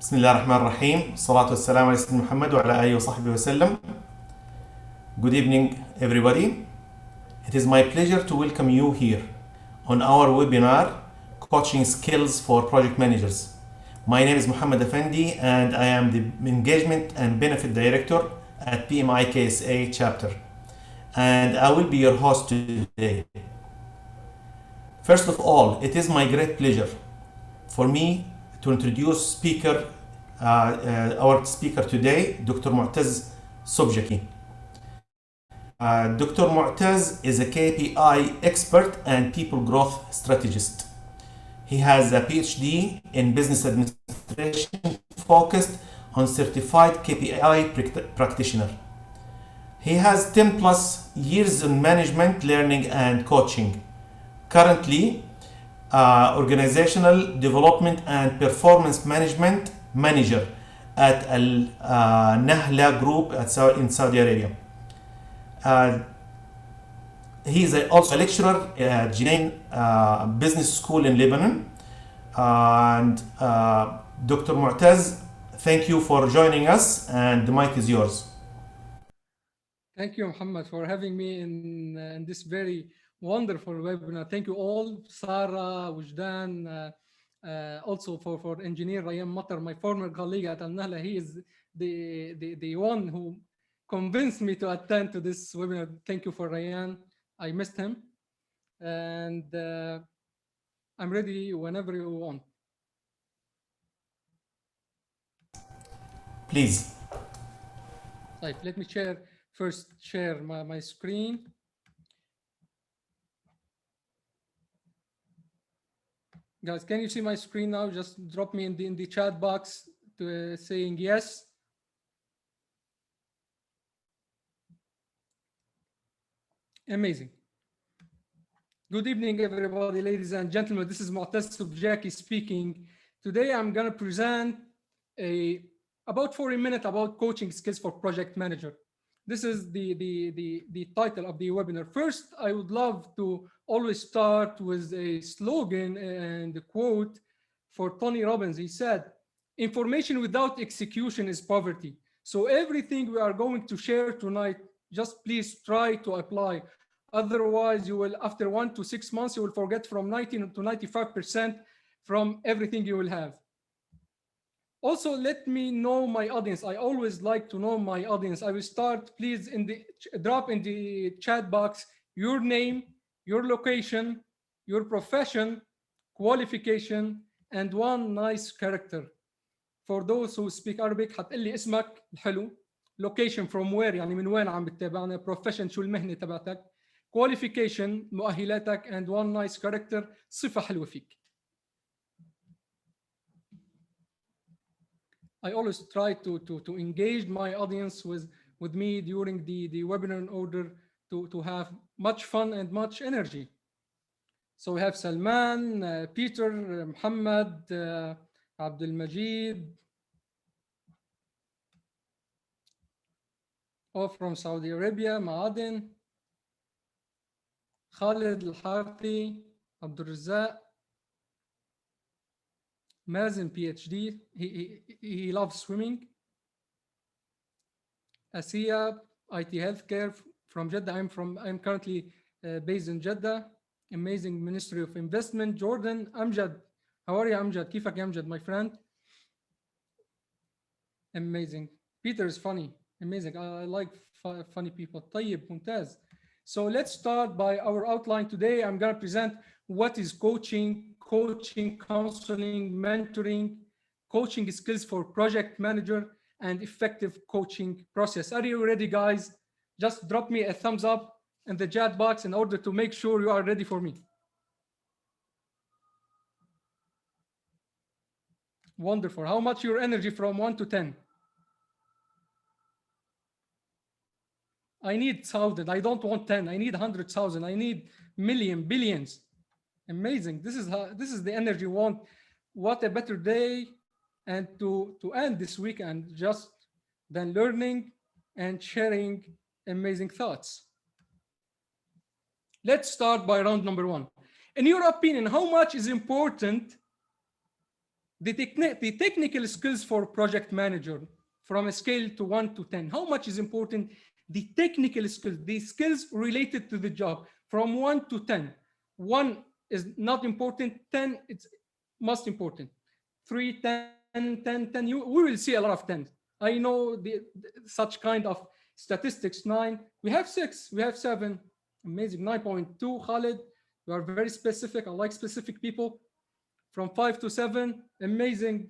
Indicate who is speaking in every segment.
Speaker 1: بسم الله الرحمن الرحيم والصلاة والسلام على سيدنا محمد وعلى آله وصحبه وسلم. Good evening everybody. It is my pleasure to welcome you here on our webinar Coaching Skills for Project Managers. My name is Muhammad Effendi and I am the Engagement and Benefit Director at PMI KSA Chapter, and I will be your host today. First of all, it is my great pleasure for me to introduce our speaker today, Dr. Mu'taz Subjaki. Dr. Mu'taz is a KPI expert and people growth strategist. He has a PhD in business administration focused on certified KPI practitioner. He has 10 plus years in management, learning and coaching. Currently, organizational development and performance management manager at Al Nahla Group in Saudi Arabia. He is also a lecturer at Jinain Business School in Lebanon. And Dr. Mu'taz, thank you for joining us, and the mic is yours.
Speaker 2: Thank you, Muhammad, for having me in this very wonderful webinar. Thank you all, Sarah, Wujdan, also for engineer Ryan Matar, my former colleague at Al Nahla. He is the one who convinced me to attend to this webinar. Thank you for Ryan. I missed him, and I'm ready whenever you want.
Speaker 1: Please.
Speaker 2: Right, let me share my screen. Guys, can you see my screen now? Just drop me in the chat box to saying yes. Amazing. Good evening, everybody, ladies and gentlemen. This is Mu'taz Subjaki speaking. Today, I'm going to present about 40 minutes about coaching skills for project manager. This is the title of the webinar. First, I would love to always start with a slogan and a quote for Tony Robbins. He said, "Information without execution is poverty." So everything we are going to share tonight, just please try to apply. Otherwise, you will, after 1 to 6 months, you will forget from 90 to 95% from everything you will have. Also, let me know my audience. I always like to know my audience. I will start, please, drop in the chat box your name, your location, your profession, qualification, and one nice character. For those who speak Arabic, هتقلي اسمك الحلو. Location from where, يعني من وين عم بتتابعنا. Profession شو المهنة تبعتك. Qualification مؤهلاتك, and one nice character, صفة حلوة فيك. I always try to engage my audience with me during the webinar in order to have much fun and much energy. So we have Salman, Peter, Muhammad, Abdul Majid, all from Saudi Arabia, Ma'adin, Khalid Al-Harthi, Abdul Razzaq, Mazen, PhD, he loves swimming. Asiya, IT healthcare from Jeddah. I'm currently based in Jeddah. Amazing Ministry of Investment. Jordan, Amjad. How are you, Amjad? Kifak Amjad, my friend. Amazing. Peter is funny. Amazing. I like funny people. Tayyib, Mumtaz. So let's start by our outline today. I'm going to present what is coaching, counseling, mentoring, coaching skills for project manager, and effective coaching process. Are you ready, guys? Just drop me a thumbs up in the chat box in order to make sure you are ready for me. Wonderful. How much your energy from 1 to 10? I need 1,000. I don't want 10. I need 100,000. I need million, billions. Amazing. This is the energy we want. What a better day and to end this weekend just than learning and sharing amazing thoughts. Let's start by round number 1. In your opinion, how much is important the technical skills for project manager from a scale to 1 to 10. How much is important? The technical skills, the skills related to the job from 1 to 10. 1 is not important, 10 it's most important. 3, 10, 10, 10. We will see a lot of 10s. I know such kind of statistics. 9, we have 6, we have 7. Amazing. 9.2, Khalid. You are very specific. I like specific people. From 5 to 7, amazing.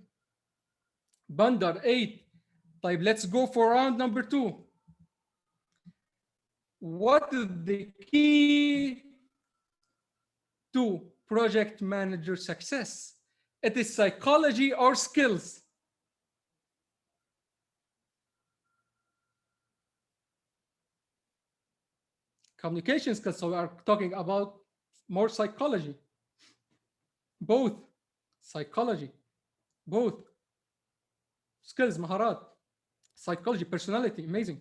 Speaker 2: Bandar, 8. Type, let's go for round number 2. What is the key to project manager success? It is psychology or skills? Communication skills, so we are talking about more psychology. Both psychology, both skills, maharat, psychology, personality, amazing.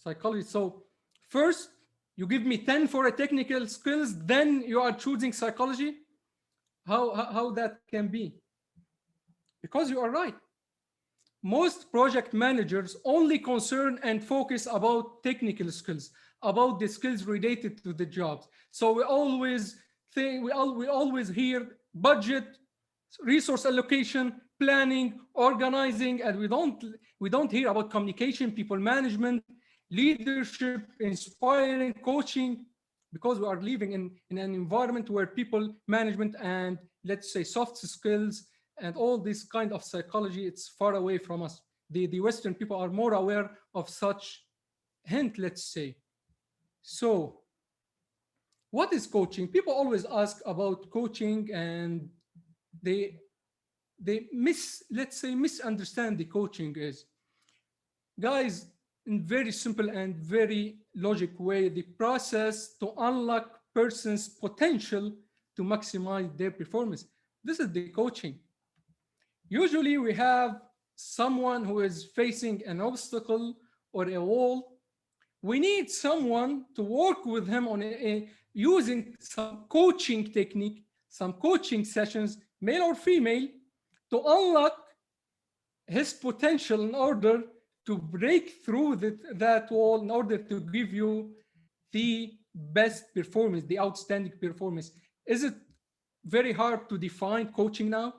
Speaker 2: Psychology. So first you give me 10 for a technical skills, then you are choosing psychology. How that can be? Because you are right. Most project managers only concern and focus about technical skills, about the skills related to the jobs. So we always think, we always hear budget, resource allocation, planning, organizing, and we don't hear about communication, people management, leadership, inspiring, coaching, because we are living in an environment where people management and, let's say, soft skills and all this kind of psychology, it's far away from us. The Western people are more aware of such hint, let's say. So what is coaching? People always ask about coaching, and they misunderstand the coaching is. Guys, in very simple and very logic way, the process to unlock person's potential to maximize their performance. This is the coaching. Usually we have someone who is facing an obstacle or a wall. We need someone to work with him on using some coaching technique, some coaching sessions, male or female, to unlock his potential in order to break through that wall, in order to give you the best performance, the outstanding performance. Is it very hard to define coaching now?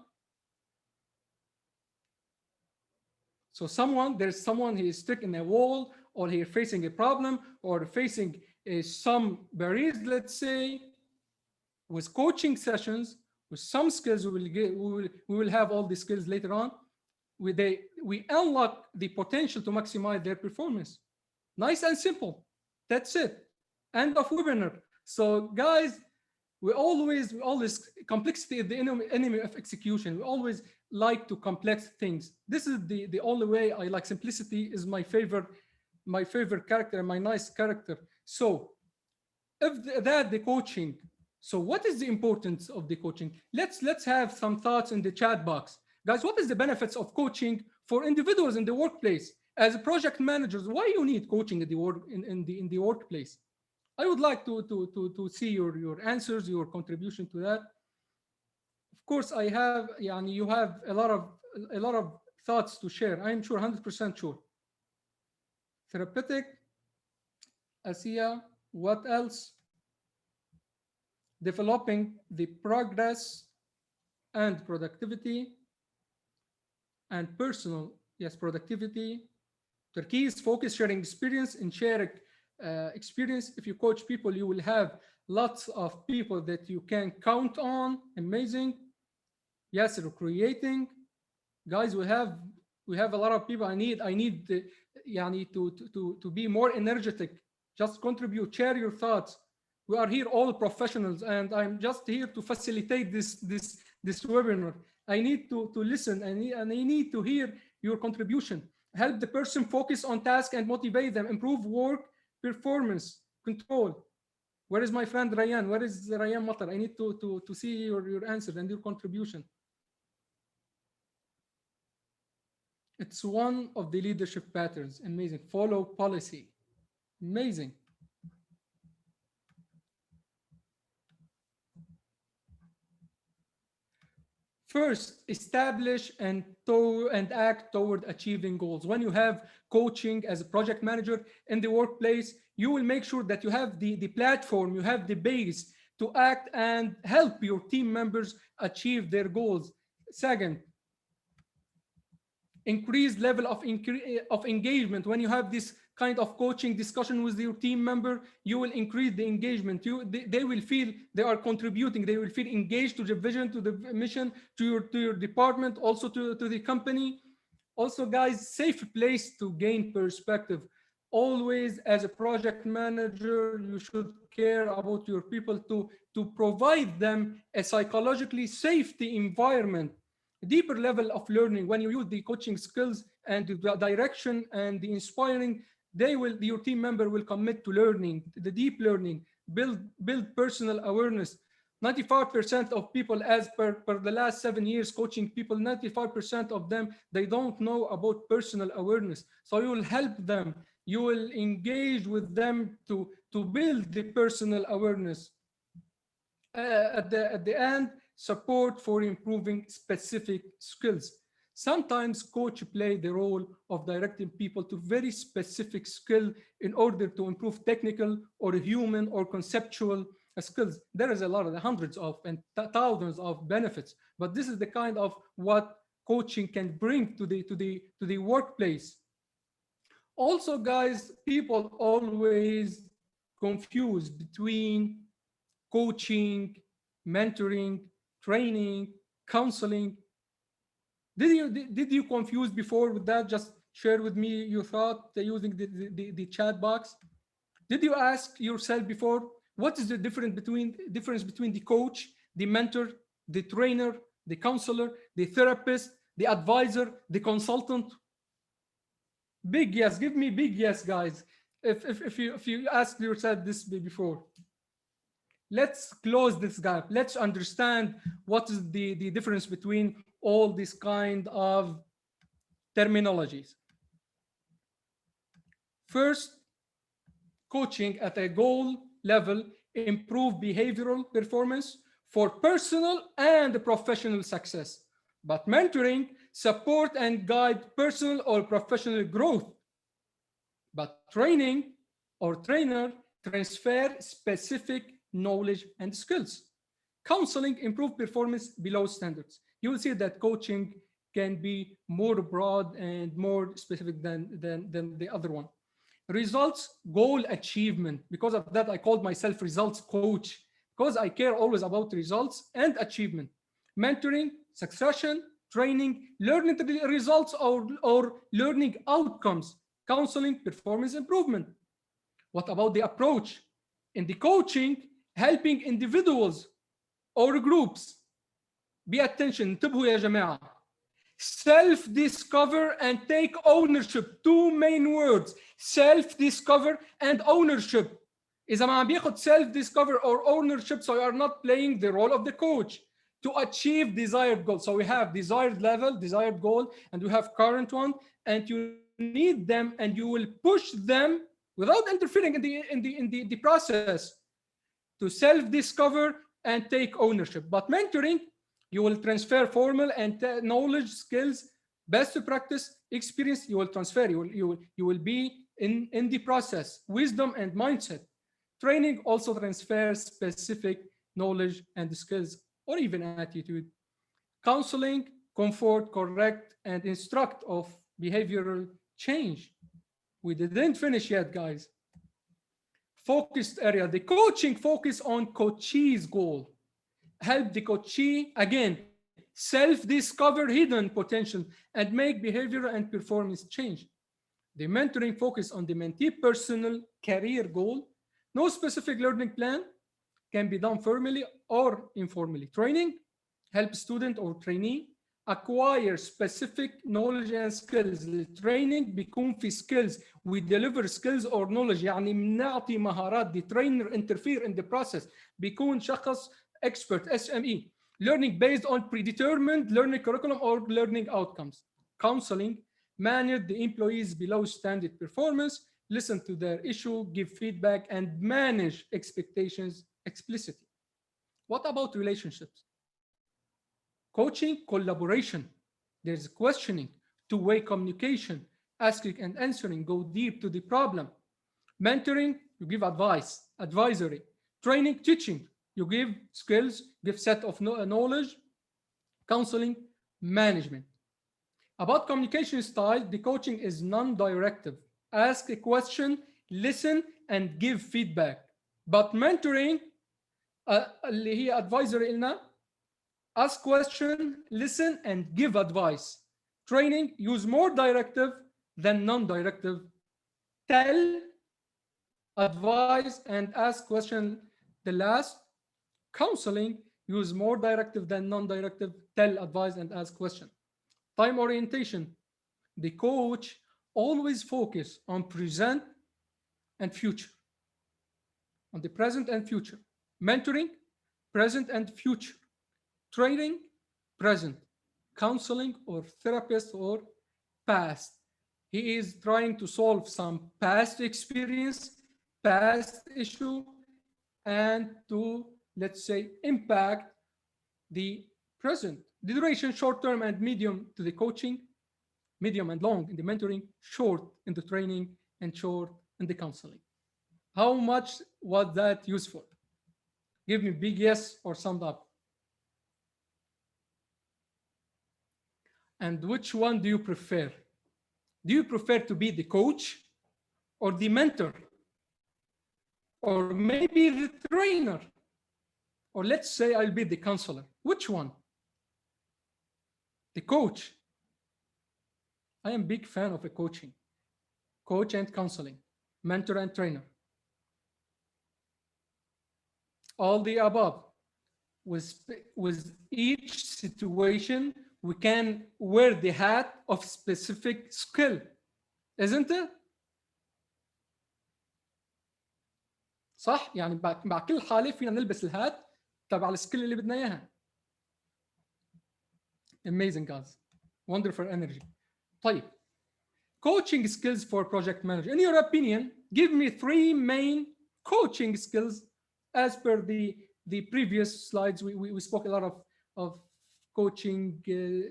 Speaker 2: So there's someone he is stuck in a wall, or he's facing a problem, or facing some barriers, let's say. With coaching sessions, with some skills, we will have all the skills later on. We unlock the potential to maximize their performance. Nice and simple. That's it. End of webinar. So guys, we always complexity is the enemy of execution. We always like to complex things. This is the only way I like. Simplicity is my favorite character, my nice character. So if that the coaching, so what is the importance of the coaching? Let's have some thoughts in the chat box. Guys, what is the benefits of coaching for individuals in the workplace? As project managers, why you need coaching in the workplace? I would like to see your answers, your contribution to that. Of course, you have a lot of thoughts to share. I'm sure, 100% sure. Therapeutic, Asia, what else? Developing the progress and productivity and personal, yes, productivity. Turkey is focus, sharing experience, and sharing experience. If you coach people, you will have lots of people that you can count on. Amazing. Yes, recreating. Guys, we have a lot of people. I need to be more energetic. Just contribute, share your thoughts. We are here all professionals, and I'm just here to facilitate this webinar. I need to listen, and I need to hear your contribution. Help the person focus on task and motivate them. Improve work performance, control. Where is my friend Ryan? Where is Ryan Matar? I need to see your answer and your contribution. It's one of the leadership patterns. Amazing. Follow policy. Amazing. First, establish and act toward achieving goals. When you have coaching as a project manager in the workplace, you will make sure that you have the platform, you have the base to act and help your team members achieve their goals. Second, increased level of engagement. When you have this kind of coaching discussion with your team member, you will increase the engagement. They will feel they are contributing. They will feel engaged to the vision, to the mission, to your department, also to the company. Also, guys, safe place to gain perspective. Always, as a project manager, you should care about your people to provide them a psychologically safety environment, a deeper level of learning. When you use the coaching skills and the direction and the inspiring, your team member will commit to learning, the deep learning, build personal awareness. 95% of people, as per the last 7 years coaching people, 95% of them, they don't know about personal awareness. So you will help them, you will engage with them to build the personal awareness. At the end, support for improving specific skills. Sometimes coach play the role of directing people to very specific skill in order to improve technical or human or conceptual skills. There is a lot of hundreds of and thousands of benefits, but this is the kind of what coaching can bring to the workplace. Also, guys, people always confuse between coaching, mentoring, training, counseling. Did you confuse before with that? Just share with me your thought using the chat box. Did you ask yourself before, what is the difference between the coach, the mentor, the trainer, the counselor, the therapist, the advisor, the consultant? Big yes. Give me big yes, guys. If you asked yourself this before. Let's close this gap. Let's understand what is the difference between all these kind of terminologies. First, coaching at a goal level improve behavioral performance for personal and professional success. But mentoring support and guide personal or professional growth. But training or trainer transfer specific knowledge and skills. Counseling improve performance below standards. You will see that coaching can be more broad and more specific than the other one. Results, goal achievement. Because of that, I called myself results coach, because I care always about results and achievement. Mentoring, succession, training, learning results or learning outcomes. Counseling, performance improvement. What about the approach? In the coaching, helping individuals or groups. Be attention, انتبهوا يا جماعة. Self-discover and take ownership. Two main words, self-discover and ownership. إذا ما عم بياخد self-discover or ownership, so you are not playing the role of the coach to achieve desired goal. So we have desired level, desired goal, and we have current one, and you need them, and you will push them without interfering in the process to self-discover and take ownership. But mentoring, you will transfer formal and knowledge, skills, best practice, experience. You will transfer. You will be in the process, wisdom and mindset. Training also transfers specific knowledge and skills or even attitude. Counseling, comfort, correct, and instruct of behavioral change. We didn't finish yet, guys. Focused area. The coaching focus on coachee's goal. Help the coachee, again, self-discover hidden potential and make behavioral and performance change. The mentoring focus on the mentee personal career goal. No specific learning plan, can be done formally or informally. Training, help student or trainee acquire specific knowledge and skills. التريننج بيكون في skills. We deliver skills or knowledge. يعني بنعطي مهارات. The trainer interfere in the process. بيكون شخص expert, SME. Learning based on predetermined learning curriculum or learning outcomes. Counseling, manage the employees below standard performance, listen to their issue, give feedback, and manage expectations explicitly. What about relationships? Coaching, collaboration. There's questioning, two-way communication, asking and answering, go deep to the problem. Mentoring, you give advice, advisory. Training, teaching, you give skills, give set of knowledge. Counseling, management. About communication style, the coaching is non-directive. Ask a question, listen, and give feedback. But mentoring, اللي هي advisory إلنا, ask question, listen, and give advice. Training, use more directive than non-directive. Tell, advise, and ask question. The last, counseling, use more directive than non-directive. Tell, advise, and ask question. Time orientation. The coach always focus on present and future. On the present and future. Mentoring, present and future. Training, present. Counseling or therapist or past. He is trying to solve some past experience, past issue, and to, let's say, impact the present. The duration, short term and medium to the coaching, medium and long in the mentoring, short in the training, and short in the counseling. How much was that useful? Give me big yes or summed up. And which one do you prefer? Do you prefer to be the coach or the mentor? Or maybe the trainer? Or let's say I'll be the counselor. Which one? The coach. I am a big fan of a coaching. Coach and counseling, mentor and trainer. All the above. With each situation, we can wear the hat of specific skill, isn't it? صح؟ يعني مع كل حالة فينا نلبس الهات تبع السكيل اللي بدنا اياها. Amazing guys. Wonderful energy. طيب. Coaching skills for project manager. In your opinion, give me 3 main coaching skills as per the previous slides. We spoke a lot of coaching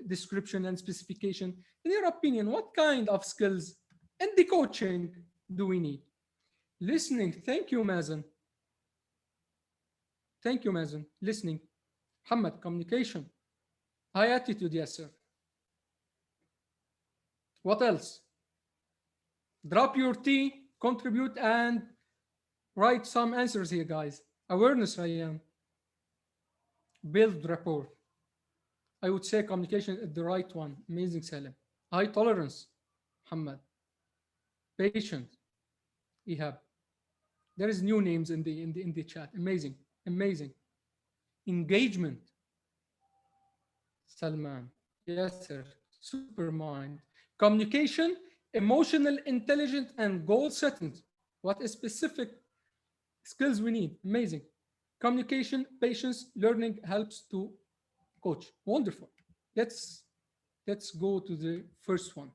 Speaker 2: description and specification. In your opinion, what kind of skills in the coaching do we need? Listening. Thank you, Mazen. Thank you, Mazen. Listening. Muhammad, communication. High attitude, yes, sir. What else? Drop your tea, contribute, and write some answers here, guys. Awareness, Ryan. Build rapport. I would say communication is the right one. Amazing, Salim. High tolerance, Muhammad. Patience, Ihab. There is new names in the chat. Amazing, amazing. Engagement, Salman. Yes, sir. Supermind. Communication, emotional intelligence, and goal setting. What is specific skills we need? Amazing. Communication, patience, learning helps to coach. Wonderful. Let's go to the first one.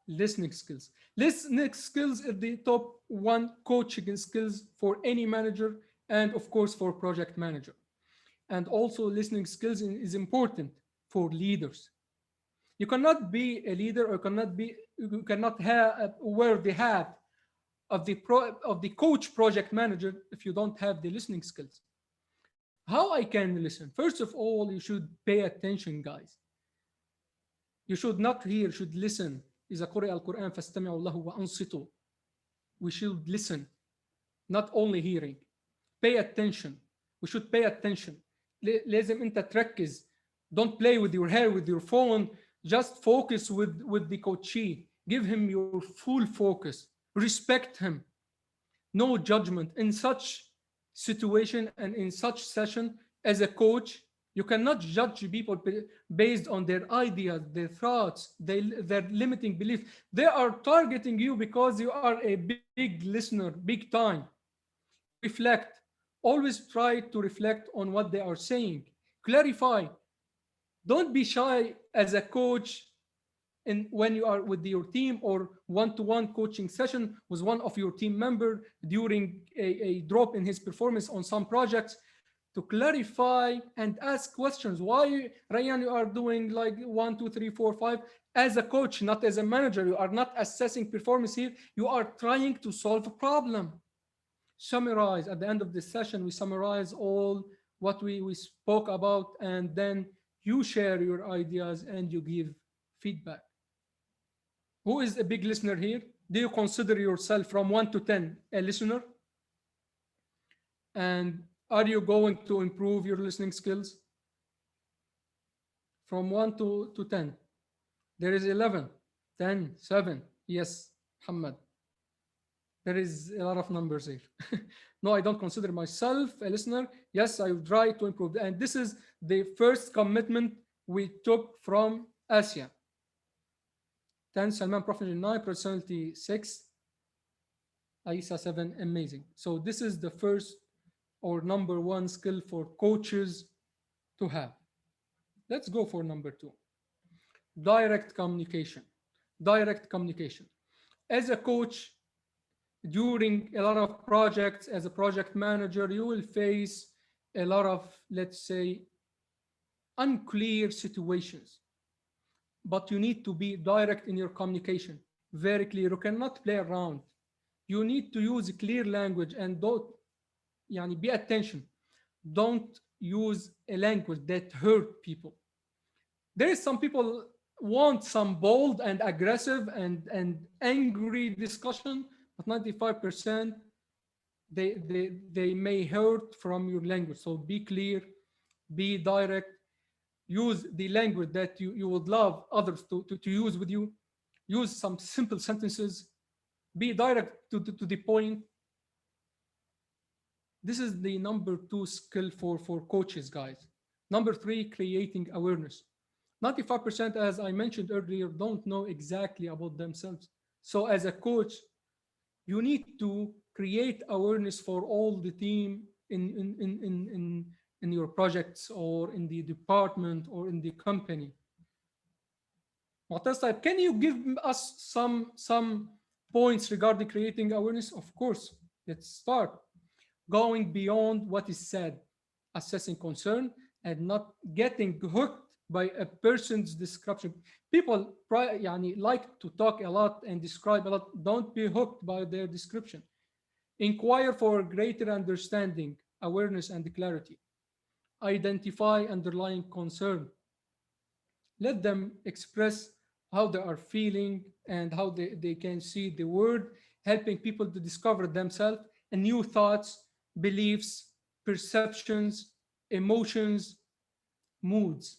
Speaker 2: Listening skills. Listening skills is the top 1 coaching skills for any manager and of course for project manager. And also listening skills is important for leaders. You cannot be a leader or you cannot wear the hat of the coach project manager if you don't have the listening skills. How I can listen? First of all, you should pay attention, guys. You should not hear, you should listen. إذا قرئ القرآن فاستمعوا له وأنصتوا. We should listen, not only hearing. Pay attention. We should pay attention. لازم أنت تركز. Don't play with your hair, with your phone. Just focus with the coachee. Give him your full focus. Respect him. No judgment. In such situation and in such session, as a coach, you cannot judge people based on their ideas, their thoughts, their limiting beliefs. They are targeting you because you are a big listener, big time. Reflect. Always try to reflect on what they are saying. Clarify. Don't be shy as a coach when you are with your team or one-to-one coaching session with one of your team members during a drop in his performance on some projects. to clarify and ask questions. Why, Ryan, you are doing like 1, 2, 3, 4, 5 as a coach, not as a manager. You are not assessing performance here. You are trying to solve a problem. Summarize at the end of this session. We summarize all what we spoke about, and then you share your ideas and you give feedback. Who is a big listener here? Do you consider yourself from 1 to 10 a listener? And are you going to improve your listening skills? From 1 to 10. There is 11, 10, 7. Yes, Muhammad. There is a lot of numbers here. No, I don't consider myself a listener. Yes, I will try to improve. And this is the first commitment we took from Asia. 10, Salman, Prophet 9, personality 6, Aisa 7, amazing. So this is the first or number one skill for coaches to have. Let's go for number 2. Direct communication. Direct communication. As a coach, during a lot of projects, as a project manager, you will face a lot of, let's say, unclear situations. But you need to be direct in your communication, very clear. You cannot play around. You need to use clear language and don't, be attention. Don't use a language that hurt people. There is some people want some bold and aggressive and angry discussion, but 95% they may hurt from your language. So be clear, be direct, use the language that you would love others to use with you. Use some simple sentences, be direct to the point. This is the number 2 skill for coaches, guys. Number 3, creating awareness. 95%, as I mentioned earlier, don't know exactly about themselves. So as a coach, you need to create awareness for all the team in your projects or in the department or in the company. Mu'taz, can you give us some points regarding creating awareness? Of course. Let's start. Going beyond what is said, assessing concern, and not getting hooked by a person's description. People like to talk a lot and describe a lot. Don't be hooked by their description. Inquire for greater understanding, awareness, and clarity. Identify underlying concern. Let them express how they are feeling and how they can see the world, helping people to discover themselves and new thoughts, beliefs, perceptions, emotions, moods.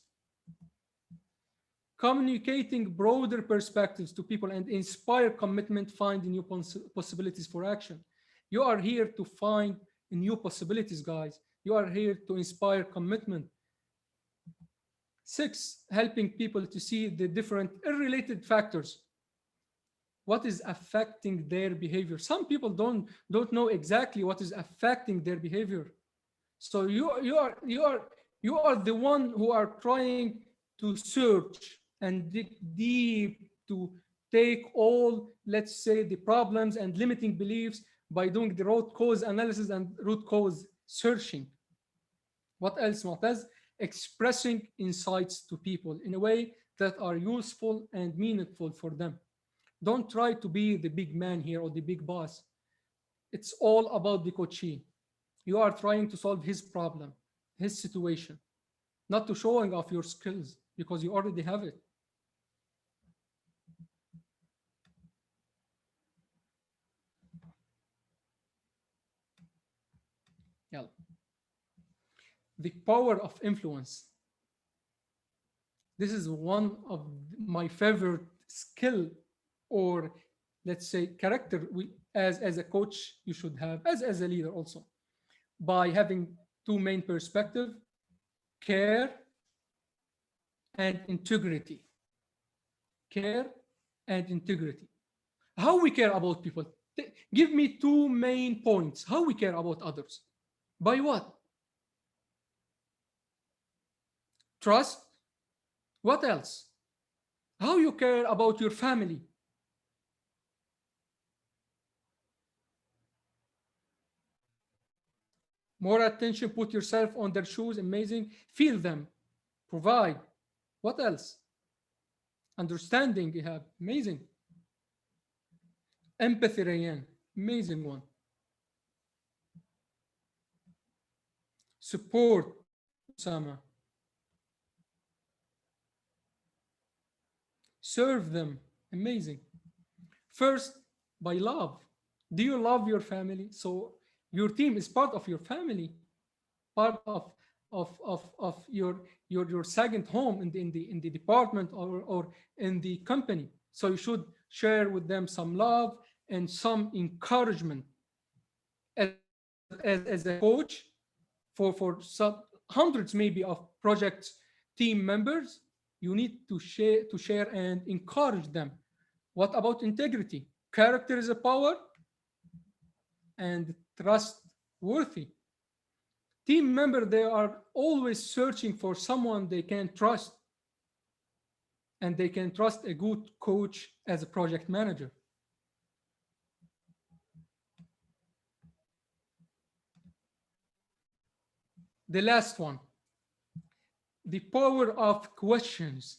Speaker 2: Communicating broader perspectives to people and inspire commitment, find new possibilities for action. You are here to find new possibilities, guys. You are here to inspire commitment. 6, helping people to see the different unrelated factors. What is affecting their behavior? Some people don't know exactly what is affecting their behavior. So you are the one who are trying to search and dig deep to take all, let's say, the problems and limiting beliefs by doing the root cause analysis and root cause searching. What else, Mu'taz? Expressing insights to people in a way that are useful and meaningful for them. Don't try to be the big man here or the big boss. It's all about the coachee. You are trying to solve his problem, his situation, not to showing off your skills because you already have it. Yeah. The power of influence. This is one of my favorite skill, or let's say character, as a coach you should have, as a leader also, by having 2 main perspectives: care and integrity. Care and integrity. How we care about people. Give me 2 main points. How we care about others. By what? Trust. What else? How you care about your family. More attention, put yourself on their shoes, amazing. Feel them, provide. What else? Understanding, you have, amazing. Empathy, Rayan, amazing one. Support, Usama. Serve them, amazing. First, by love. Do you love your family? So your team is part of your family, part of your second home in the department or in the company. So you should share with them some love and some encouragement. As a coach for some hundreds maybe of project team members, you need to share and encourage them. What about integrity? Character is a power, and trustworthy. Team member, they are always searching for someone they can trust, and they can trust a good coach as a project manager. The last one, the power of questions.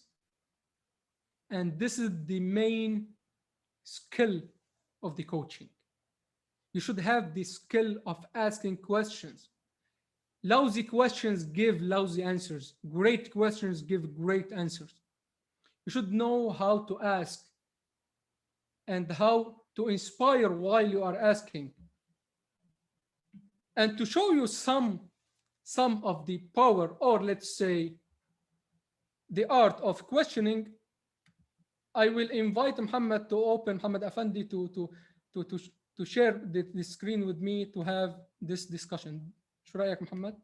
Speaker 2: And this is the main skill of the coaching. You should have the skill of asking questions. Lousy questions give lousy answers. Great questions give great answers. You should know how to ask and how to inspire while you are asking. And to show you some of the power, or let's say the art of questioning, I will invite Muhammad to open, Muhammad Afandi, to share the screen with me to have this discussion. شو رأيك محمد?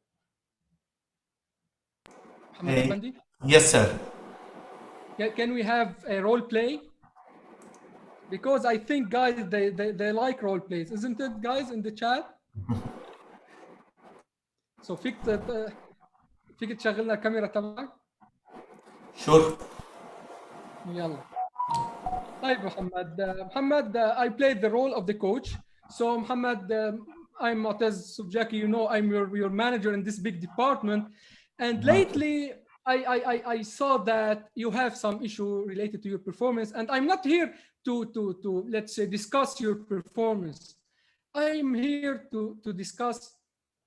Speaker 2: محمد Afandi?
Speaker 1: Yes, sir.
Speaker 2: Can we have a role play? Because I think guys, they like role plays, isn't it, guys, in the chat? So فيك تشغلنا الكاميرا تبعك؟
Speaker 1: Sure.
Speaker 2: يلا. طيب محمد, I played the role of the coach. So Muhammad, I'm Mu'taz Subjaki, you know, I'm your manager in this big department. And lately, I saw that you have some issue related to your performance. And I'm not here to let's say, discuss your performance. I'm here to discuss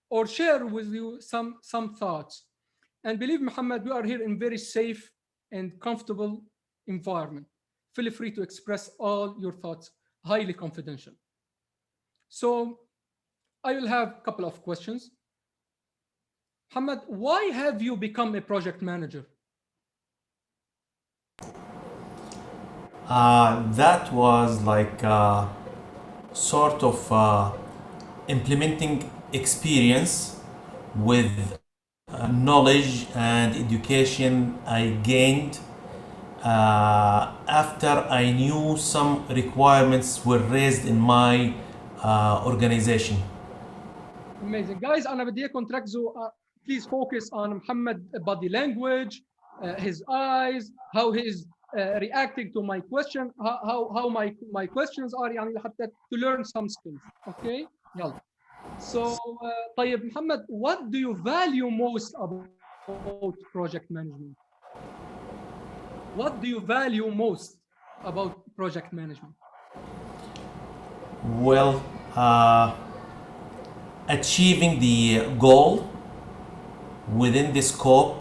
Speaker 2: or share with you some thoughts. And believe me, Muhammad, we are here in very safe and comfortable environment. Feel free to express all your thoughts, highly confidential. So I will have a couple of questions. Muhammad, why have you become a project manager?
Speaker 1: That was like sort of implementing experience with knowledge and education I gained after I knew some requirements were raised in my organization.
Speaker 2: Amazing. Guys, أنا بدي إياكم تركزوا. Please focus on Muhammad body language, his eyes, how he is reacting to my question, how my questions are, يعني لحتى to learn some skills. Okay? يلا. So, طيب Muhammad, what do you value most about project management? What do you value most about project management?
Speaker 1: Well, achieving the goal within the scope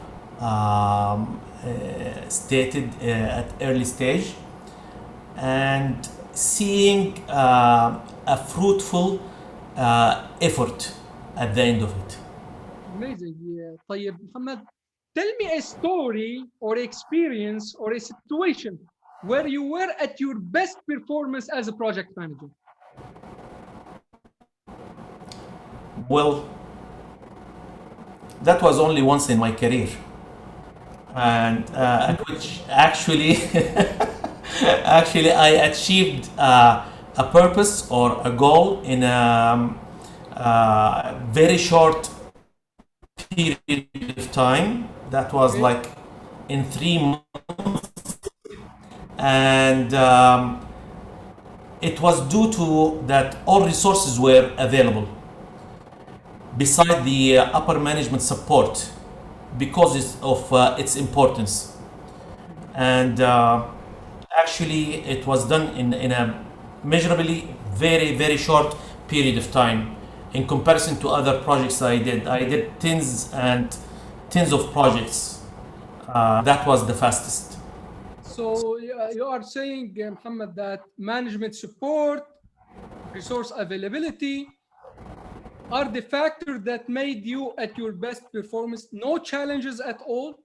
Speaker 1: stated at early stage, and seeing a fruitful effort at the end of it.
Speaker 2: Amazing. Yeah. طيب محمد, tell me a story or experience or a situation where you were at your best performance as a project manager.
Speaker 1: Well, that was only once in my career, and at which actually I achieved a purpose or a goal in a very short period of time. That was like in 3 months, and it was due to that all resources were available. beside the upper management support because of its importance. And actually, it was done in a measurably very short period of time in comparison to other projects I did. I did tens and tens of projects. That was the fastest.
Speaker 2: So you are saying, Muhammad, that management support, resource availability are the factors that made you at your best performance. No challenges at all.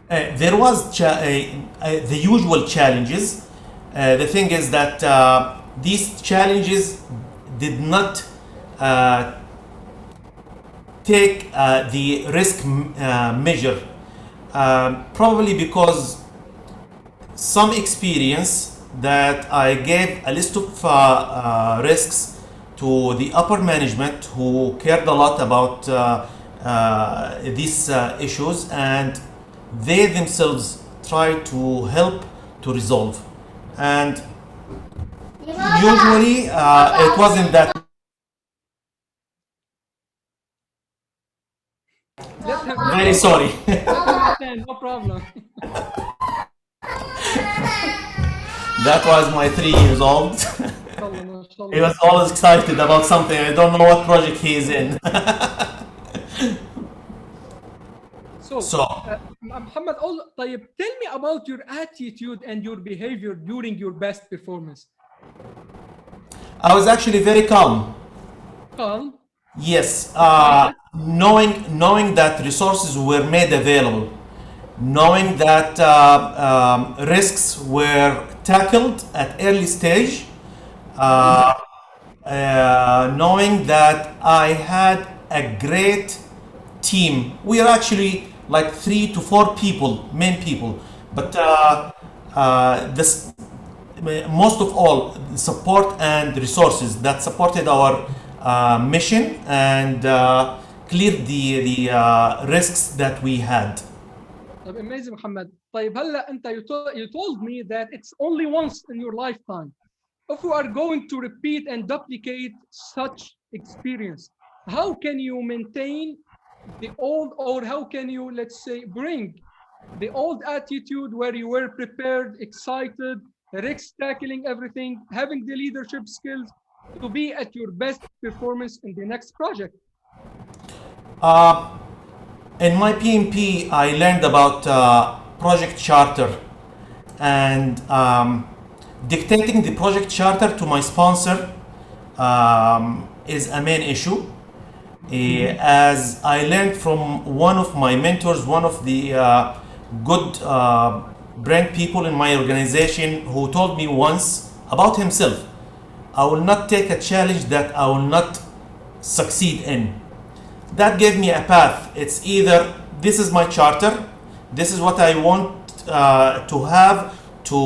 Speaker 1: There was the usual challenges. The thing is that these challenges did not take the risk measure, probably because some experience that I gave a list of risks to the upper management who cared a lot about these issues, and they themselves try to help to resolve. And usually it wasn't that. Very sorry.
Speaker 2: No problem.
Speaker 1: That was my 3 years old. He was always excited about something. I don't know what project he is in.
Speaker 2: So, Muhammad, طيب, tell me about your attitude and your behavior during your best performance.
Speaker 1: I was actually very calm.
Speaker 2: Calm?
Speaker 1: Yes, knowing that resources were made available, knowing that risks were tackled at early stage, knowing that I had a great team. We are actually like 3 to 4 people, main people, but this most of all support and resources that supported our mission and cleared the risks that we had.
Speaker 2: Amazing, Muhammad. طيب هلا أنت you told me that it's only once in your lifetime. If we are going to repeat and duplicate such experience, how can you maintain the old, or how can you, let's say, bring the old attitude where you were prepared, excited, risk tackling everything, having the leadership skills to be at your best performance in the next project?
Speaker 1: In my PMP, I learned about project charter, and dictating the project charter to my sponsor is a main issue. As I learned from one of my mentors, one of the good brand people in my organization, who told me once about himself, I will not take a challenge that I will not succeed in. That gave me a path. It's either this is my charter, this is what I want to have to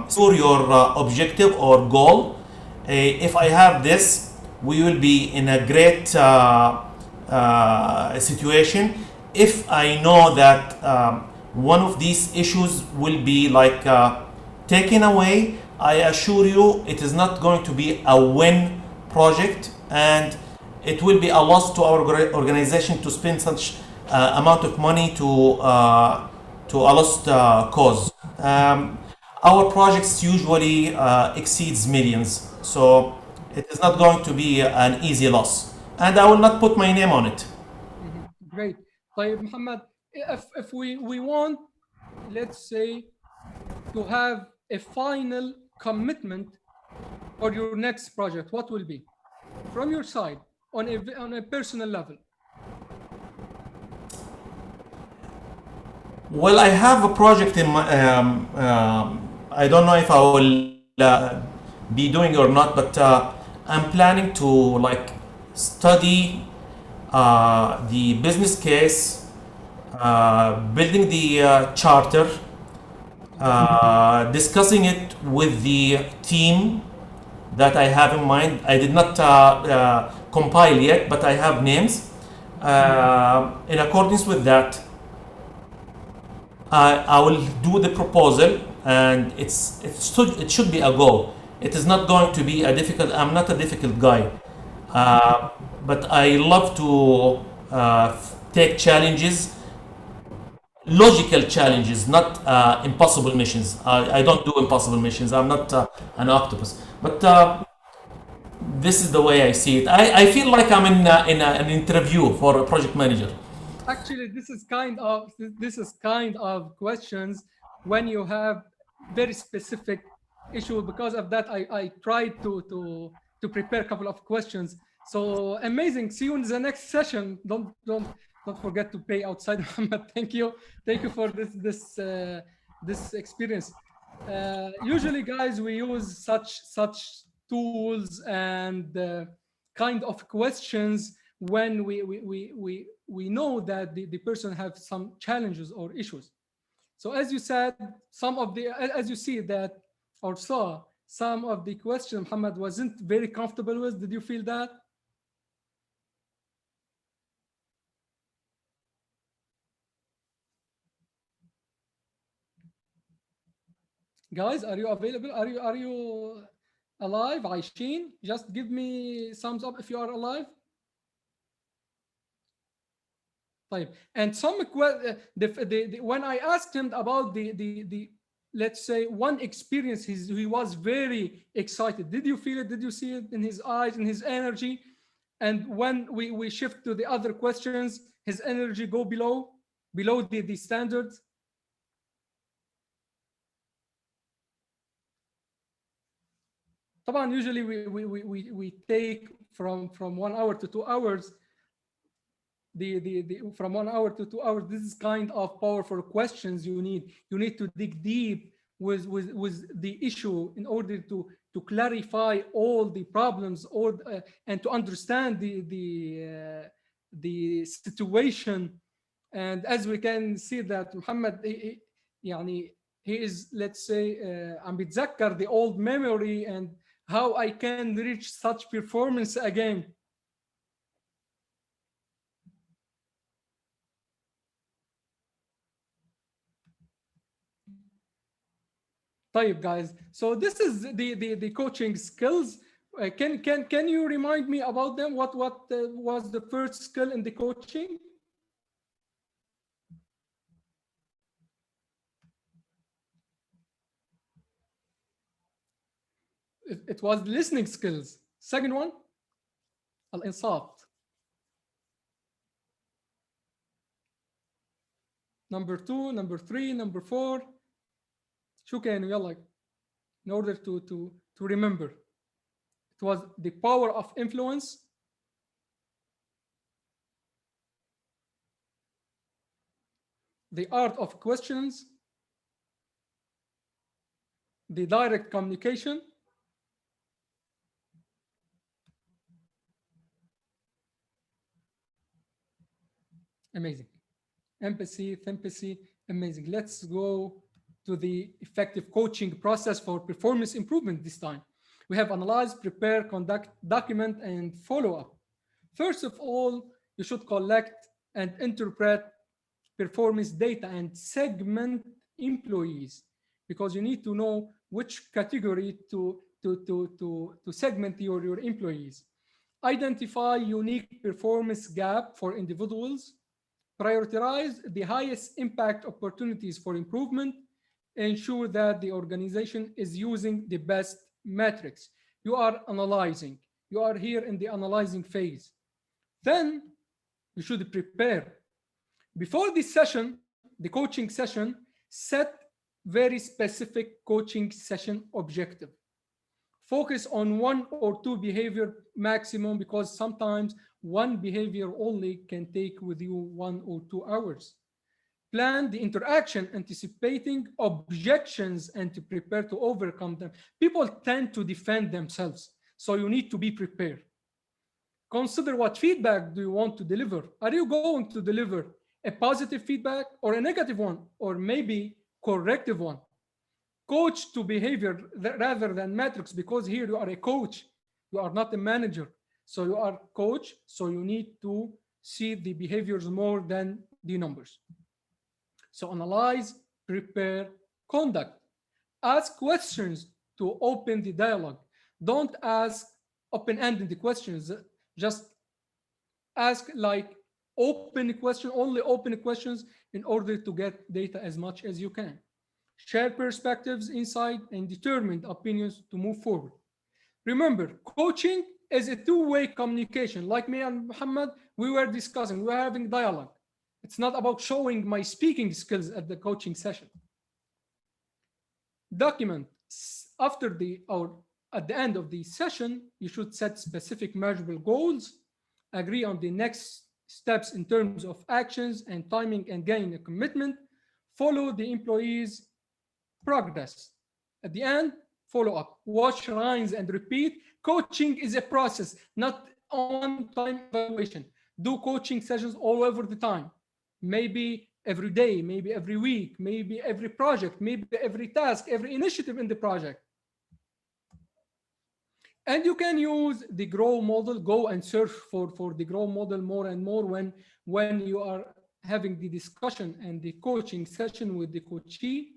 Speaker 1: secure your objective or goal. If I have this, we will be in a great situation. If I know that one of these issues will be like taken away, I assure you it is not going to be a win project, and it will be a loss to our organization to spend such amount of money to a lost cause. Our projects usually exceeds millions, so it is not going to be an easy loss, and I will not put my name on it.
Speaker 2: Great. طيب Muhammad, if we want, let's say, to have a final commitment for your next project, what will be from your side on a personal level?
Speaker 1: Well, I have a project in my I don't know if I will be doing or not, but I'm planning to like study the business case, building the charter, discussing it with the team that I have in mind. I did not compile yet, but I have names. In accordance with that, I will do the proposal, and it should be a go. It is not going to be a difficult. I'm not a difficult guy, but I love to take challenges, logical challenges, not impossible missions. I don't do impossible missions. I'm not an octopus. But this is the way I see it. I feel like I'm in an interview for a project manager.
Speaker 2: Actually, this is kind of questions when you have very specific issue. Because of that, I tried to prepare a couple of questions. So amazing. See you in the next session. Don't forget to pay outside, Muhammad. Thank you for this experience. Usually, guys, we use such tools and kind of questions when we know that the person have some challenges or issues. So as you said, as you see that or saw, some of the questions Muhammad wasn't very comfortable with. Did you feel that? Guys, are you available? Are you alive? Aishin, just give me thumbs up if you are alive. طيب. And when I asked him about the let's say one experience, he was very excited. Did you feel it? Did you see it in his eyes, in his energy? And when we shift to the other questions, his energy go below the standards. طبعا usually we take from 1 hour to 2 hours. From 1 hour to 2 hours, this is kind of powerful questions you need to dig deep with the issue in order to clarify all the problems and to understand the situation. And as we can see that Muhammad he is, let's say, عم بيتذكر the old memory and how I can reach such performance again. طيب guys, so this is the coaching skills. Can you remind me about them? What was the first skill in the coaching? It was listening skills. Second one, al-insat. Number 2, number 3, number 4. شو كانوا يلا in order to remember? It was the power of influence, the art of questions, the direct communication, amazing, empathy, amazing. Let's go to the effective coaching process for performance improvement this time. We have analyze, prepare, conduct, document, and follow up. First of all, you should collect and interpret performance data and segment employees, because you need to know which category to segment your employees. Identify unique performance gap for individuals. Prioritize the highest impact opportunities for improvement. Ensure that the organization is using the best metrics. You are analyzing. You are here in the analyzing phase. Then you should prepare. Before this session, the coaching session, set very specific coaching session objective. Focus on 1 or 2 behavior maximum, because sometimes one behavior only can take with you 1 or 2 hours. Plan the interaction, anticipating objections and to prepare to overcome them. People tend to defend themselves, so you need to be prepared. Consider what feedback do you want to deliver. Are you going to deliver a positive feedback or a negative one, or maybe corrective one? Coach to behavior rather than metrics, because here you are a coach, you are not a manager. So you are coach, so you need to see the behaviors more than the numbers. So analyze, prepare, conduct. Ask questions to open the dialogue. Don't ask open-ended questions. Just Ask like open question, only open questions in order to get data as much as you can. Share perspectives, insight, and determined opinions to move forward. Remember, coaching is a two-way communication. Like me and Muhammad, we were discussing, we were having dialogue. It's not about showing my speaking skills at the coaching session. Document after the or at the end of the session, you should set specific measurable goals, agree on the next steps in terms of actions and timing, and gain a commitment. Follow the employees' progress. At the end, follow up. Watch, rinse, and repeat. Coaching is a process, not on-time evaluation. Do coaching sessions all over the time. Maybe every day, maybe every week, maybe every project, maybe every task, every initiative in the project. And you can use the grow model. Go and search for the grow model more and more when you are having the discussion and the coaching session with the coachee.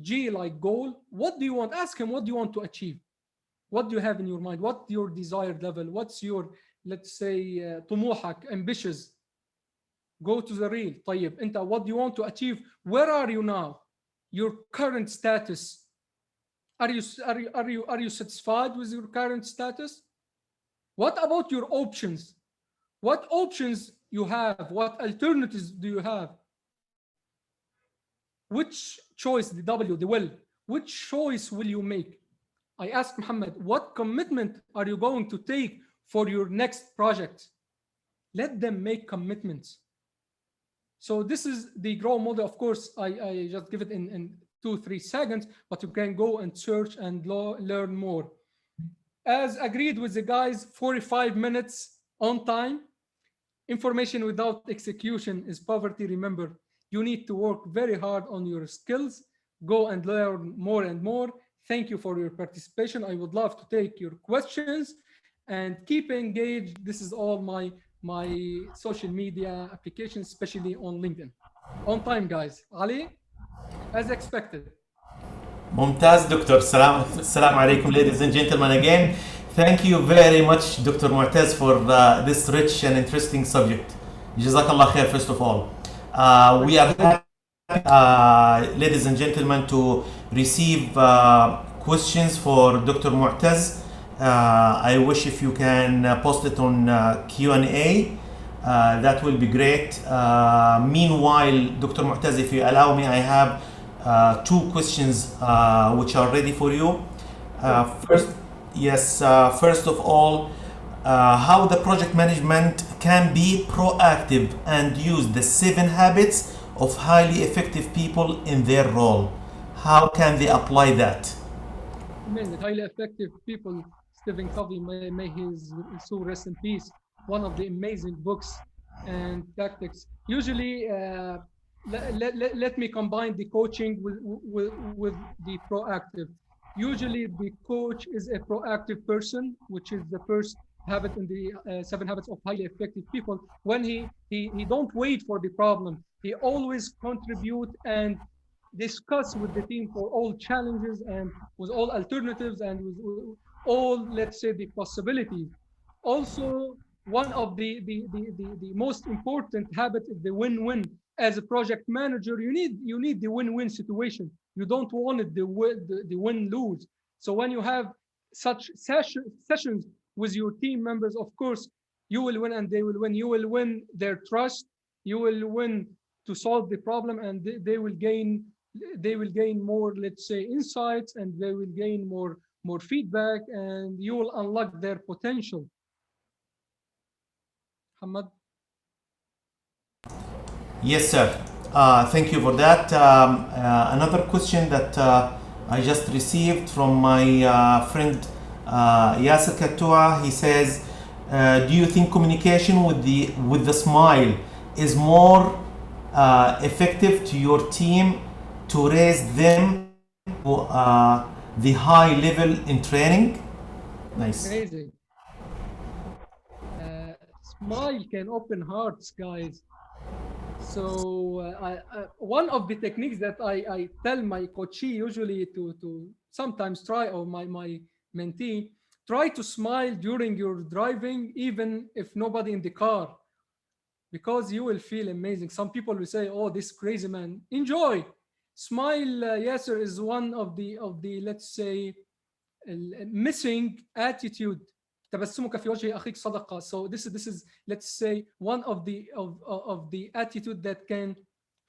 Speaker 2: G like goal. What do you want? Ask him, what do you want to achieve? What do you have in your mind? What's your desired level? What's your, let's say, طموحك, ambitious? Go to the real. طيب, انت, what do you want to achieve? Where are you now? Your current status. Are you satisfied with your current status? What about your options? What options you have? What alternatives do you have? Which choice, the W, the will, which choice will you make? I asked Muhammad, what commitment are you going to take for your next project? Let them make commitments. So this is the grow model. Of course, I just give it in 2-3 seconds, but you can go and search and learn more. As agreed with the guys, 45 minutes on time. Information without execution is poverty. Remember, you need to work very hard on your skills. Go and learn more and more. Thank you for your participation. I would love to take your questions and keep engaged. This is all my social media applications, especially on LinkedIn. On time, guys. Ali, as expected.
Speaker 1: ممتاز دكتور. السلام عليكم ladies and gentlemen again. Thank you very much Dr. Mu'taz for this rich and interesting subject. جزاك الله خير first of all. We are happy, ladies and gentlemen, to receive questions for Dr. Mu'taz. I wish if you can post it on Q&A. That will be great. Meanwhile, Dr. Mu'taz, if you allow me, I have 2 questions which are ready for you. First of all, how the project management can be proactive and use the 7 habits of highly effective people in their role. How can they apply that?
Speaker 2: Amazing. Highly effective people. Stephen Covey, may his soul rest in peace. One of the amazing books and tactics. Usually, let me combine the coaching with the proactive. Usually, the coach is a proactive person, which is the first habit in the 7 habits of highly effective people. When he don't wait for the problem, he always contribute and discuss with the team for all challenges and with all alternatives and with all, let's say, the possibilities. Also, one of the most important habits is the win-win. As a project manager, you need the win-win situation. You don't want it the win-lose. So when you have such sessions with your team members, of course, you will win and they will win. You will win their trust. You will win to solve the problem, and they will gain more, let's say, insights, and they will gain more feedback, and you will unlock their potential. Hamad?
Speaker 1: Yes, sir. Thank you for that. Another question that I just received from my friend Yasser Katua. He says, do you think communication with the smile is more effective to your team to raise them to the high level in training? Nice.
Speaker 2: Amazing. Smile can open hearts, guys. So one of the techniques that I tell my coachee usually to sometimes try, or my mentee, try to smile during your driving, even if nobody in the car, because you will feel amazing. Some people will say, oh, this crazy man. Enjoy. Smile, Yasser, is one of the let's say missing attitude. تبسمك في وجه أخيك صدقة. So this is let's say one of the attitude that can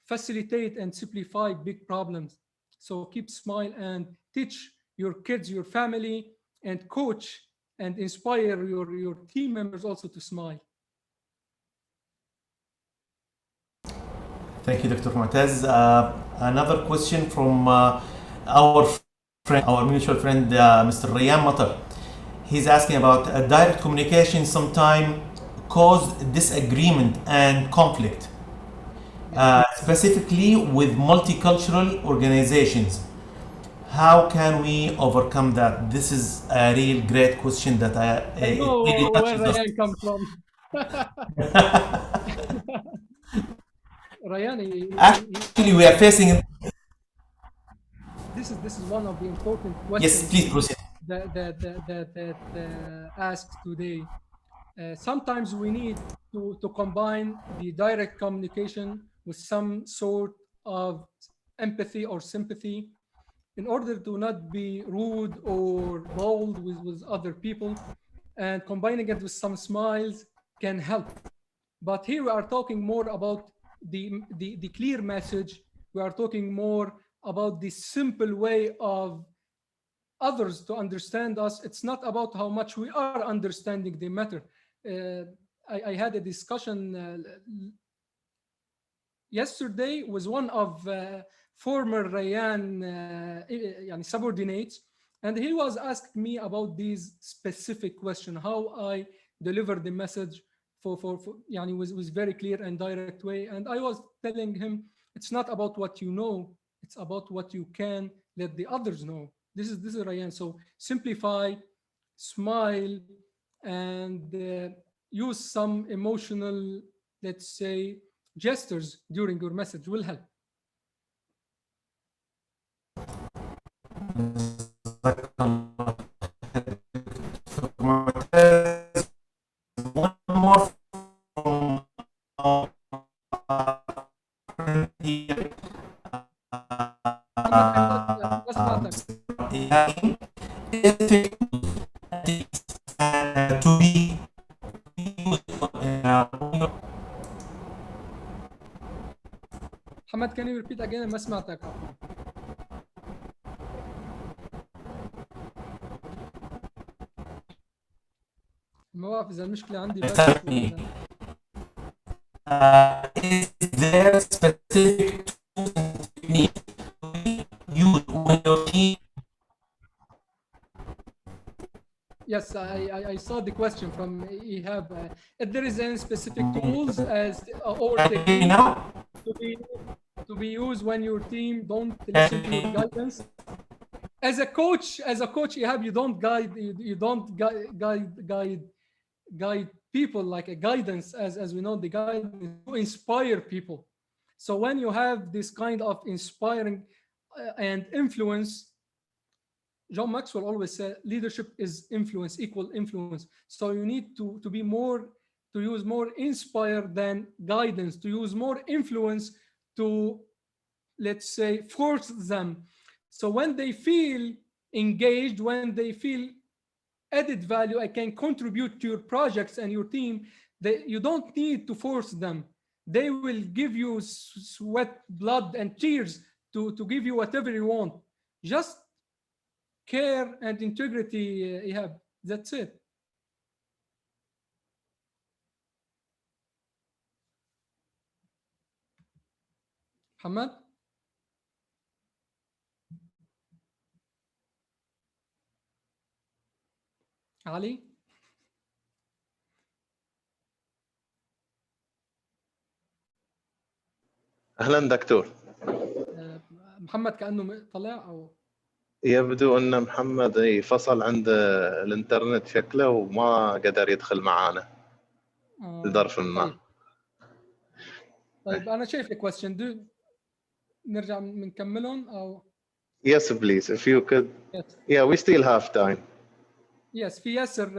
Speaker 2: facilitate and simplify big problems. So keep smile and teach your kids, your family, and coach and inspire your team members also to smile.
Speaker 1: Thank you, Dr. Mu'taz. Another question from our mutual friend, Mr. Rayyan Matar. He's asking about direct communication sometimes cause disagreement and conflict, specifically with multicultural organizations. How can we overcome that? This is a real great question that
Speaker 2: I know
Speaker 1: really
Speaker 2: where
Speaker 1: touches us.
Speaker 2: Rayyan comes from. Rayyan,
Speaker 1: Actually, we are facing.
Speaker 2: This is one of the important questions.
Speaker 1: Yes, please proceed.
Speaker 2: That asked today. Sometimes we need to combine the direct communication with some sort of empathy or sympathy in order to not be rude or bold with other people, and combining it with some smiles can help. But here we are talking more about the clear message. We are talking more about the simple way of others to understand us. It's not about how much we are understanding the matter. I had a discussion yesterday with one of former Rayyan subordinates, and he was asking me about these specific questions, how I deliver the message with very clear and direct way. And I was telling him, it's not about what you know, it's about what you can let the others know. This is Rayyan. So simplify, smile, and use some emotional, let's say, gestures during your message will help.
Speaker 1: One more from our friend here. To be
Speaker 2: Hamad, can you repeat again? ما سمعتك. ما بعرف إذا المشكلة عندي بس.
Speaker 1: Is there specific technique you when your team?
Speaker 2: Yes, I saw the question from Ihab. If there is any specific tools or technique to be used when your team don't listen to your guidance. As a coach, Ihab, you don't guide people like a guidance, as we know the guidance to inspire people. So when you have this kind of inspiring and influence, John Maxwell always said leadership is influence, equal influence. So you need to use more inspire than guidance, to use more influence to, let's say, force them. So when they feel engaged, when they feel added value, I can contribute to your projects and your team, you don't need to force them. They will give you sweat, blood, and tears to give you whatever you want. Just care and integrity, Ihab. That's it. Hamad? Ali?
Speaker 3: أهلا دكتور.
Speaker 2: محمد كأنه طلع أو
Speaker 3: يبدو أن محمد فصل عند الإنترنت شكله وما قدر يدخل معانا لظرف ما.
Speaker 2: طيب أنا شايف الكويستشن نرجع نكملهم أو
Speaker 3: Yes, please, if you could.
Speaker 2: Yes.
Speaker 3: Yeah, we still have time.
Speaker 2: Yes, في ياسر,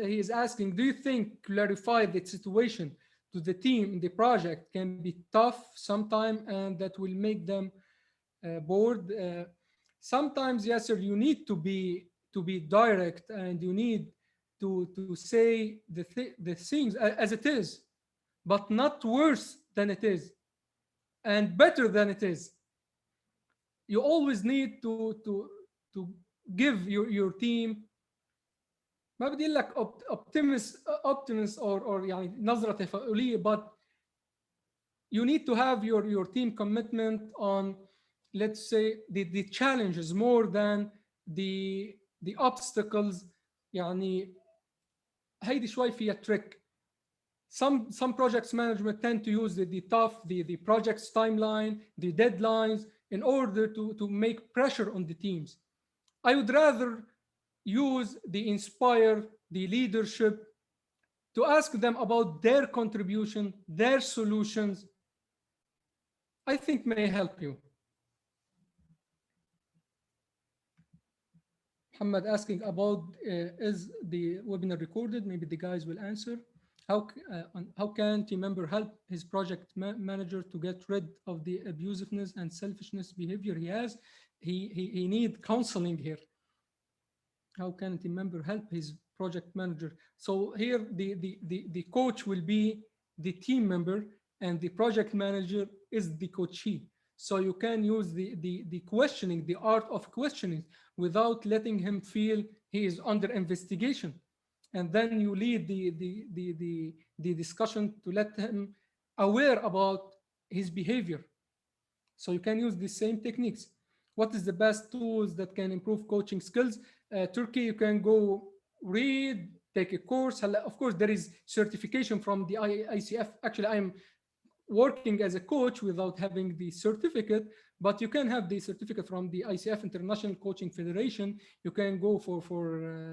Speaker 2: he is asking, do you think clarify the situation to the team in the project can be tough sometime and that will make them bored? Sometimes, yes, sir, you need to be direct, and you need to say the things as it is, but not worse than it is, and better than it is. You always need to give your team, ما بدي اقول لك optimist or يعني نظرة تفاؤلية, but you need to have your team commitment on, let's say, the challenges more than the obstacles. يعني هيدي شوي فيها trick. Some projects management tend to use the project's timeline, the deadlines, in order to make pressure on the teams. I would rather use the inspire, the leadership, to ask them about their contribution, their solutions. I think may help you. Muhammad asking about is the webinar recorded? Maybe the guys will answer. How can team member help his project manager to get rid of the abusiveness and selfishness behavior he has? He need counseling here. How can a team member help his project manager? So here the coach will be the team member, and the project manager is the coachee. So you can use the questioning, the art of questioning, without letting him feel he is under investigation. And then you lead the discussion to let him aware about his behavior. So you can use the same techniques. What is the best tools that can improve coaching skills? Turkey, you can go read, take a course. Of course, there is certification from the ICF. Actually, I'm working as a coach without having the certificate, but you can have the certificate from the ICF, International Coaching Federation. You can go for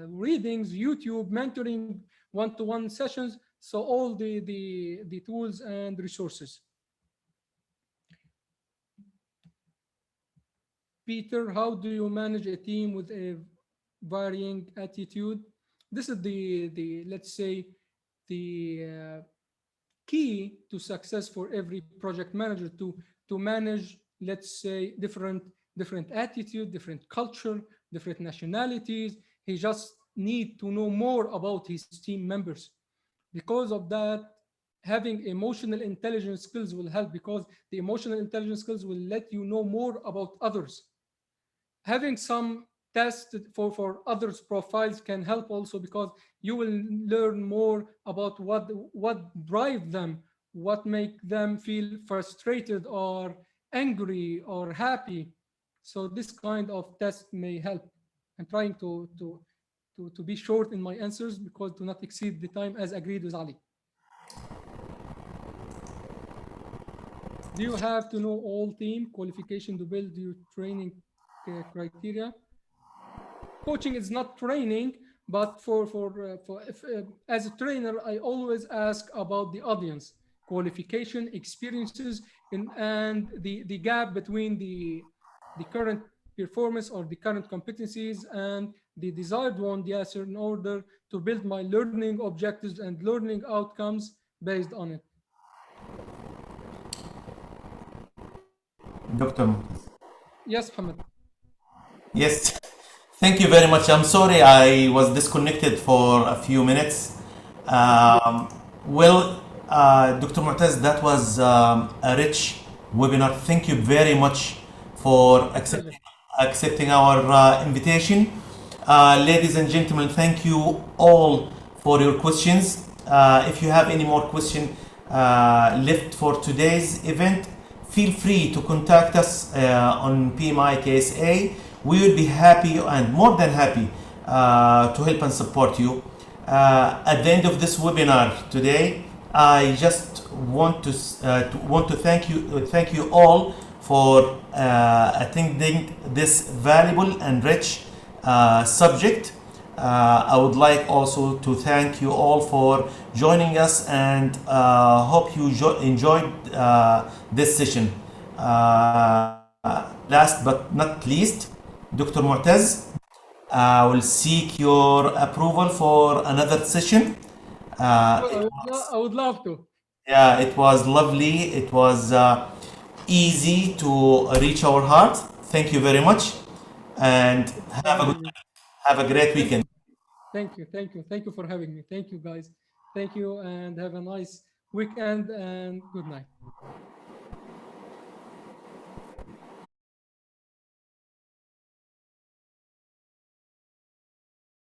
Speaker 2: readings, YouTube, mentoring, one-to-one sessions. So all the tools and resources. Peter, how do you manage a team with a varying attitude? This is the let's say, the key to success for every project manager, to manage, let's say, different attitude, different culture, different nationalities. He just need to know more about his team members. Because of that, having emotional intelligence skills will help, because the emotional intelligence skills will let you know more about others. Having some tests for others' profiles can help also, because you will learn more about what drive them, what make them feel frustrated or angry or happy. So this kind of test may help. I'm trying to be short in my answers, because to not exceed the time as agreed with Ali. Do you have to know all team qualification to build your training criteria? Coaching is not training, but as a trainer, I always ask about the audience, qualification, experiences, and the gap between the current performance or the current competencies and the desired one, yes, in order to build my learning objectives and learning outcomes based on it.
Speaker 1: Dr.
Speaker 2: Yes, Mohammed.
Speaker 1: Yes, thank you very much. I'm sorry I was disconnected for a few minutes. Dr. Mu'taz, that was a rich webinar. Thank you very much for accepting our invitation. Ladies and gentlemen, thank you all for your questions. If you have any more questions left for today's event, feel free to contact us on PMI KSA. We will be happy and more than happy to help and support you. At the end of this webinar today, I just want to thank you all for attending this valuable and rich subject. I would like also to thank you all for joining us, and hope you enjoyed this session. Last but not least, Dr. Mu'taz. I will seek your approval for another session.
Speaker 2: I would love to.
Speaker 1: Yeah, it was lovely. It was easy to reach our heart. Thank you very much, and have a great weekend.
Speaker 2: Thank you for having me. Thank you, guys. Thank you, and have a nice weekend and good night.